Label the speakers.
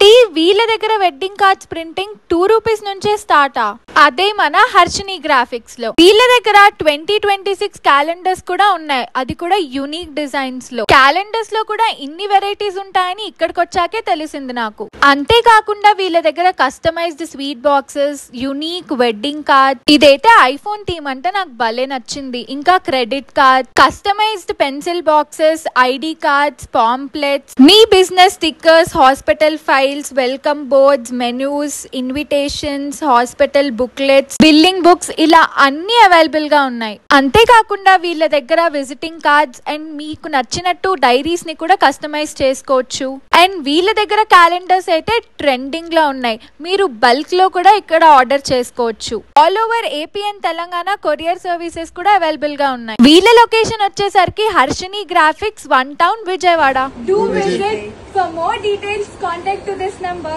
Speaker 1: ఏంటి వీళ్ళ దగ్గర వెడ్డింగ్ కార్డ్స్ ప్రింటింగ్ 2 రూపీస్ నుంచే స్టార్టా? అదే మన హర్షిని గ్రాఫిక్స్ లో. వీళ్ళ దగ్గర 2026 క్యాలెండర్స్ కూడా ఉన్నాయి, అది కూడా యూనిక్ డిజైన్స్ లో. క్యాలెండర్స్ లో కూడా ఇన్ని వెరైటీస్ ఉంటాయని ఇక్కడికి వచ్చాకే తెలిసింది నాకు. అంతేకాకుండా వీళ్ళ దగ్గర customized sweet boxes, unique wedding card, ఇదైతే ఐఫోన్ థీమ్ అంటే నాకు భలే నచ్చింది. ఇంకా credit card, customized pencil boxes, ID cards, pamphlets, మీ business stickers, hospital files, welcome boards, menus, invitations, hospital booklets, billing books, ఇలా అన్ని అవైలబుల్ గా ఉన్నాయి. అంతేకాకుండా వీళ్ళ దగ్గర విజిటింగ్ కార్డ్స్ అండ్ మీకు నచ్చినట్టు డైరీస్ ని కూడా కస్టమైజ్ చేసుకోవచ్చు. అండ్ వీళ్ళ దగ్గర క్యాలెండర్స్ అయితే ట్రెండింగ్ లో ఉన్నాయి, మీరు బల్క్ లో కూడా ఇక్కడ ఆర్డర్ చేసుకోవచ్చు. All over AP and Telangana courier services కూడా అవైలబుల్ గా ఉన్నాయి. వీళ్ళ లొకేషన్ వచ్చేసరికి Harshini graphics, 1 town, Vijayawada.
Speaker 2: Do visit. For more details, contact to this number.